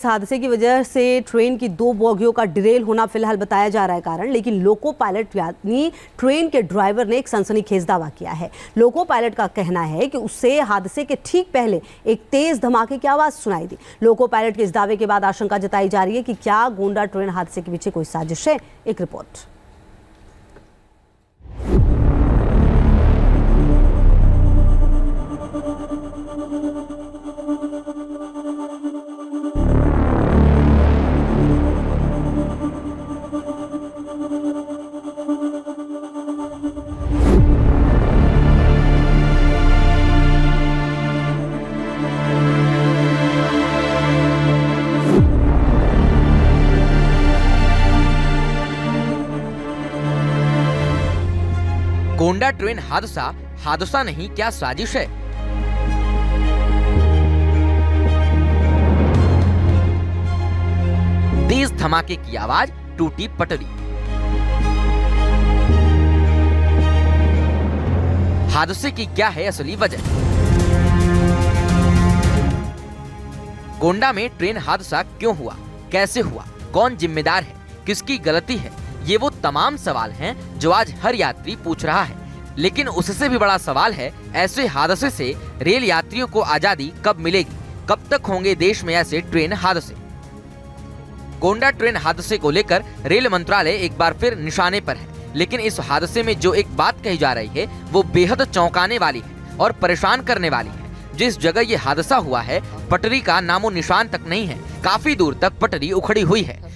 इस हादसे की वजह से ट्रेन की 2 बोगियों का डिरेल होना फिलहाल बताया जा रहा है कारण, लेकिन लोको पायलट यानी ट्रेन के ड्राइवर ने एक सनसनीखेज दावा किया है। लोको पायलट का कहना है कि उसे हादसे के ठीक पहले एक तेज धमाके की आवाज सुनाई दी। लोको पायलट के इस दावे के बाद आशंका जताई जा रही है कि क्या गोंडा ट्रेन हादसे के पीछे कोई साजिश है। एक रिपोर्ट। गोंडा ट्रेन हादसा नहीं, क्या साजिश है? तेज धमाके की आवाज, टूटी पटरी। हादसे की क्या है असली वजह? गोंडा में ट्रेन हादसा क्यों हुआ, कैसे हुआ, कौन जिम्मेदार है, किसकी गलती है? ये वो तमाम सवाल हैं जो आज हर यात्री पूछ रहा है। लेकिन उससे भी बड़ा सवाल है, ऐसे हादसे से रेल यात्रियों को आजादी कब मिलेगी? कब तक होंगे देश में ऐसे ट्रेन हादसे? गोंडा ट्रेन हादसे को लेकर रेल मंत्रालय एक बार फिर निशाने पर है, लेकिन इस हादसे में जो एक बात कही जा रही है वो बेहद चौंकाने वाली है और परेशान करने वाली है। जिस जगह ये हादसा हुआ है, पटरी का नामो निशान तक नहीं है। काफी दूर तक पटरी उखड़ी हुई है।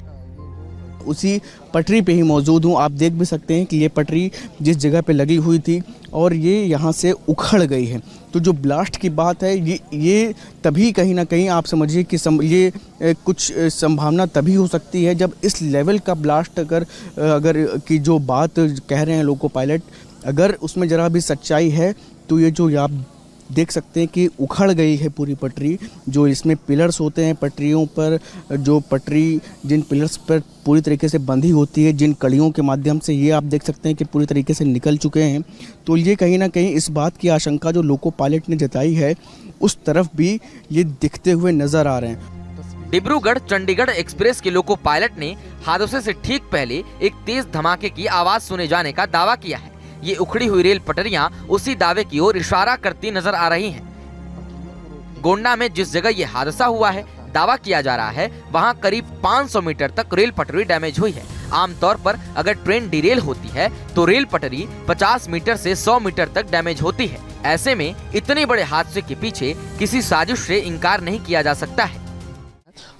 उसी पटरी पे ही मौजूद हूँ। आप देख भी सकते हैं कि ये पटरी जिस जगह पे लगी हुई थी और ये यहाँ से उखड़ गई है। तो जो ब्लास्ट की बात है ये तभी कहीं ना कहीं आप समझिए कि ये कुछ संभावना तभी हो सकती है जब इस लेवल का ब्लास्ट अगर की जो बात कह रहे हैं लोको पायलट, अगर उसमें ज़रा भी सच्चाई है तो ये जो आप देख सकते हैं कि उखड़ गई है पूरी पटरी। जो इसमें पिलर्स होते हैं पटरियों पर, जो पटरी जिन पिलर्स पर पूरी तरीके से बंधी होती है, जिन कड़ियों के माध्यम से, ये आप देख सकते हैं कि पूरी तरीके से निकल चुके हैं। तो ये कहीं ना कहीं इस बात की आशंका जो लोको पायलट ने जताई है उस तरफ भी ये दिखते हुए नजर आ रहे हैं। डिब्रूगढ़ चंडीगढ़ एक्सप्रेस के लोको पायलट ने हादसे से ठीक पहले एक तेज धमाके की आवाज सुने जाने का दावा किया है। ये उखड़ी हुई रेल पटरियां उसी दावे की ओर इशारा करती नजर आ रही हैं। गोंडा में जिस जगह ये हादसा हुआ है, दावा किया जा रहा है वहां करीब 500 मीटर तक रेल पटरी डैमेज हुई है। आमतौर पर अगर ट्रेन डिरेल होती है तो रेल पटरी 50 मीटर से 100 मीटर तक डैमेज होती है। ऐसे में इतने बड़े हादसे के पीछे किसी साजिश से इनकार नहीं किया जा सकता है।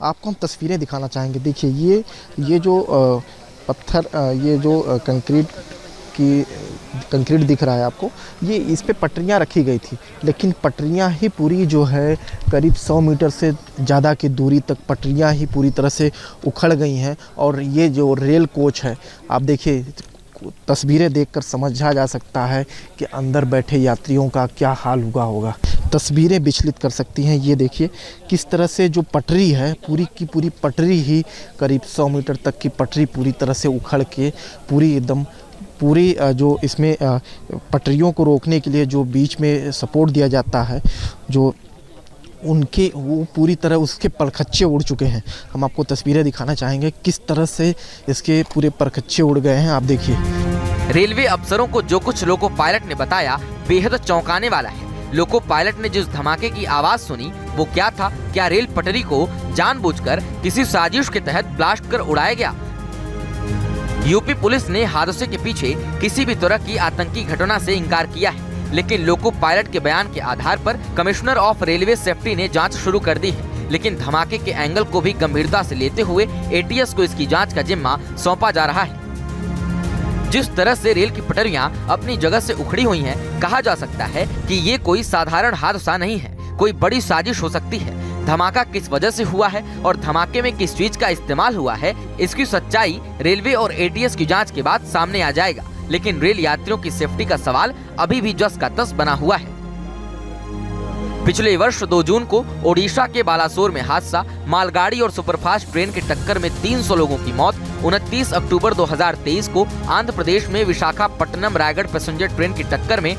आपको हम तस्वीरें दिखाना चाहेंगे। देखिए ये जो पत्थर, ये जो कंक्रीट दिख रहा है आपको, ये इस पे पटरियाँ रखी गई थी, लेकिन पटरियाँ ही पूरी जो है करीब 100 मीटर से ज़्यादा की दूरी तक पटरियाँ ही पूरी तरह से उखड़ गई हैं। और ये जो रेल कोच है, आप देखिए तस्वीरें देखकर समझा जा सकता है कि अंदर बैठे यात्रियों का क्या हाल हुआ होगा। तस्वीरें विचलित कर सकती हैं। ये देखिए किस तरह से जो पटरी है, पूरी की पूरी पटरी ही करीब 100 मीटर तक की पटरी पूरी तरह से उखड़ के पूरी जो इसमें पटरियों को रोकने के लिए जो बीच में सपोर्ट दिया जाता है, जो उनके वो पूरी तरह उसके परखच्चे उड़ चुके हैं। हम आपको तस्वीरें दिखाना चाहेंगे किस तरह से इसके पूरे परखच्चे उड़ गए हैं। आप देखिए रेलवे अफसरों को जो कुछ लोको पायलट ने बताया बेहद चौंकाने वाला है। लोको पायलट ने जिस धमाके की आवाज सुनी वो क्या था? क्या रेल पटरी को जानबूझकर किसी साजिश के तहत ब्लास्ट कर उड़ाया गया? यूपी पुलिस ने हादसे के पीछे किसी भी तरह की आतंकी घटना से इनकार किया है, लेकिन लोको पायलट के बयान के आधार पर कमिश्नर ऑफ रेलवे सेफ्टी ने जांच शुरू कर दी है। लेकिन धमाके के एंगल को भी गंभीरता से लेते हुए एटीएस को इसकी जांच का जिम्मा सौंपा जा रहा है। जिस तरह से रेल की पटरियां अपनी जगह से उखड़ी हुई हैं, कहा जा सकता है कि ये कोई साधारण हादसा नहीं है, कोई बड़ी साजिश हो सकती है। धमाका किस वजह से हुआ है और धमाके में किस चीज का इस्तेमाल हुआ है, इसकी सच्चाई रेलवे और एटीएस की जांच के बाद सामने आ जाएगा। लेकिन रेल यात्रियों की सेफ्टी का सवाल अभी भी जस का तस बना हुआ है। पिछले वर्ष 2 जून को ओडिशा के बालासोर में हादसा, मालगाड़ी और सुपरफास्ट ट्रेन की टक्कर में 300 लोगों की मौत। 29 अक्टूबर 2023 को आंध्र प्रदेश में विशाखापट्टनम रायगढ़ पैसेंजर ट्रेन की टक्कर में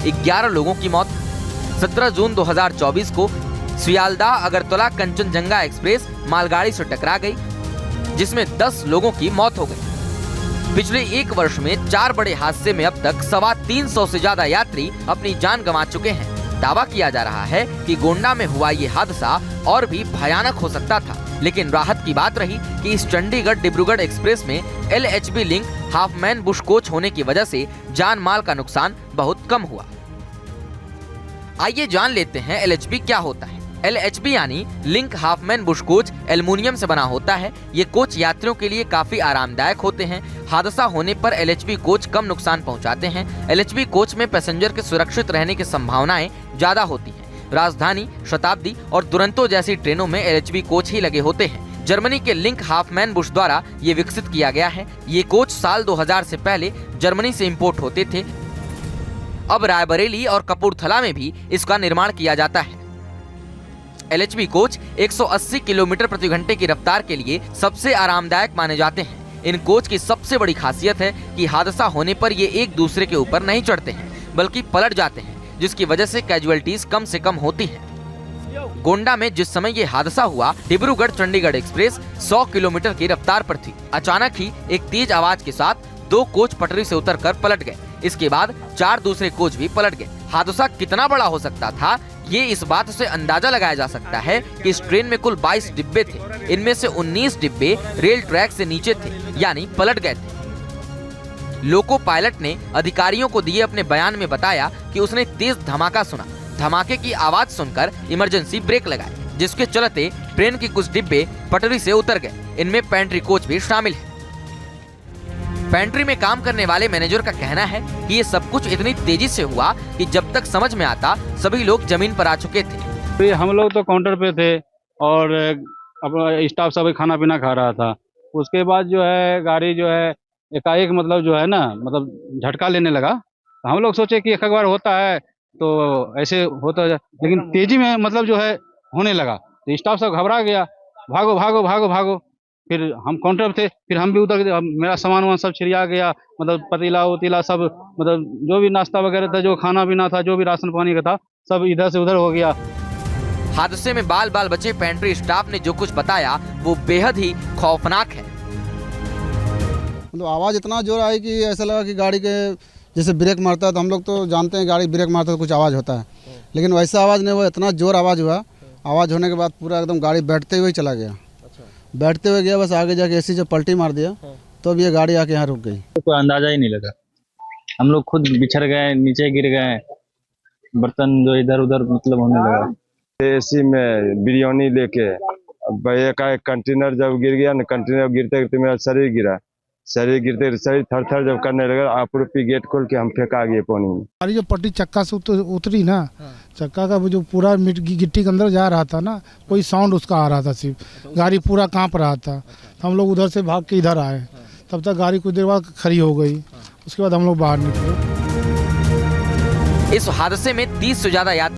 11 लोगों की मौत। 17 जून 2024 को सियालदाह अगरतला कंचनजंगा एक्सप्रेस मालगाड़ी से टकरा गई, जिसमें 10 लोगों की मौत हो गई। पिछले 1 वर्ष में 4 बड़े हादसे में अब तक 325 से ज्यादा यात्री अपनी जान गंवा चुके हैं। दावा किया जा रहा है कि गोंडा में हुआ ये हादसा और भी भयानक हो सकता था, लेकिन राहत की बात रही कि इस चंडीगढ़ डिब्रूगढ़ एक्सप्रेस में LHB link Hopman Bush coach होने की वजह से जान माल का नुकसान बहुत कम हुआ। आइए जान लेते हैं LHB क्या होता है। LHB यानी link Hopman Bush coach aluminium से बना होता है। ये कोच यात्रियों के लिए काफी आरामदायक होते हैं। हादसा होने पर LHB कोच कम नुकसान पहुंचाते हैं। LHB कोच में पैसेंजर के सुरक्षित रहने की संभावनाएं ज्यादा होती हैं। राजधानी, शताब्दी और दुरंतो जैसी ट्रेनों में LHB कोच ही लगे होते हैं। जर्मनी के लिंक हाफमैन बुश द्वारा ये विकसित किया गया है। ये कोच साल 2000 से पहले जर्मनी से इंपोर्ट होते थे। अब रायबरेली और कपूरथला में भी इसका निर्माण किया जाता है। LHB कोच 180 किलोमीटर प्रति घंटे की रफ्तार के लिए सबसे आरामदायक माने जाते हैं। इन कोच की सबसे बड़ी खासियत है कि हादसा होने पर ये एक दूसरे के ऊपर नहीं चढ़ते हैं, बल्कि पलट जाते हैं, जिसकी वजह से कैजुअलिटीज कम से कम होती हैं। गोंडा में जिस समय ये हादसा हुआ, डिब्रूगढ़ चंडीगढ़ एक्सप्रेस 100 किलोमीटर की रफ्तार पर थी। अचानक ही एक तेज आवाज के साथ 2 कोच पटरी से उतरकर पलट गए। इसके बाद 4 दूसरे कोच भी पलट गए। हादसा कितना बड़ा हो सकता था, ये इस बात से अंदाजा लगाया जा सकता है कि इस ट्रेन में कुल 22 डिब्बे थे। इनमें से 19 डिब्बे रेल ट्रैक से नीचे थे, यानी पलट गए थे। लोको पायलट ने अधिकारियों को दिए अपने बयान में बताया कि उसने तेज धमाका सुना। धमाके की आवाज सुनकर इमरजेंसी ब्रेक लगाए, जिसके चलते ट्रेन के कुछ डिब्बे पटरी से उतर गए। इनमें पेंट्री कोच भी शामिल है। पेंट्री में काम करने वाले मैनेजर का कहना है कि ये सब कुछ इतनी तेजी से हुआ कि जब तक समझ में आता सभी लोग जमीन पर आ चुके थे। हम लोग तो काउंटर पे थे और अपना स्टाफ सब खाना पीना खा रहा था। उसके बाद जो है गाड़ी जो है एकाएक मतलब जो है ना मतलब झटका लेने लगा। हम लोग सोचे कि एक बार होता है तो ऐसे होता है, लेकिन तेजी में मतलब जो है होने लगा तो स्टाफ सब घबरा गया, भागो भागो भागो भागो। फिर हम काउंटर पे थे, फिर हम भी उधर, मेरा सामान वामान सब छिड़िया गया, मतलब पतीला उतीला सब, मतलब जो भी नाश्ता वगैरह था, जो खाना पीना था, जो भी राशन पानी का था, सब इधर से उधर हो गया। हादसे में बाल बाल बचे पेंट्री स्टाफ ने जो कुछ बताया वो बेहद ही खौफनाक है। मतलब आवाज़ इतना जोर आई कि ऐसा लगा कि गाड़ी के जैसे ब्रेक मारता है, तो हम लोग तो जानते हैं गाड़ी ब्रेक मारता है तो कुछ आवाज़ होता है, लेकिन वैसा आवाज़ नहीं हुआ। इतना जोर आवाज़ हुआ, आवाज़ होने के बाद पूरा एकदम गाड़ी बैठते हुए चला गया। बैठते हुए गया, बस आगे जाके एसी जब पलटी मार दिया तो अब ये गाड़ी आके यहाँ रुक गई। कोई अंदाजा ही नहीं लगा। हम लोग खुद बिछड़ गए, नीचे गिर गए, बर्तन जो इधर उधर मतलब होने लगा। एसी में बिरयानी लेके एक कंटेनर जब गिर गया ना, कंटेनर गिरते गिरते मेरा शरीर गिरा। शरीर गिरते शरीर थर थर जब करने लगा, आपरूपी गेट खोल के हम फेंका गए पानी में। गाड़ी जो पट्टी चक्का से उतरी ना, चक्का का जो पूरा गिट्टी के अंदर जा रहा था ना, कोई साउंड उसका आ रहा था, सिर्फ गाड़ी पूरा कांप रहा था। हम लोग उधर से भाग के इधर आए, तब तक गाड़ी कुछ देर बाद खड़ी हो गई। उसके बाद हम लोग बाहर निकले। इस हादसे में 30 से ज्यादा यात्री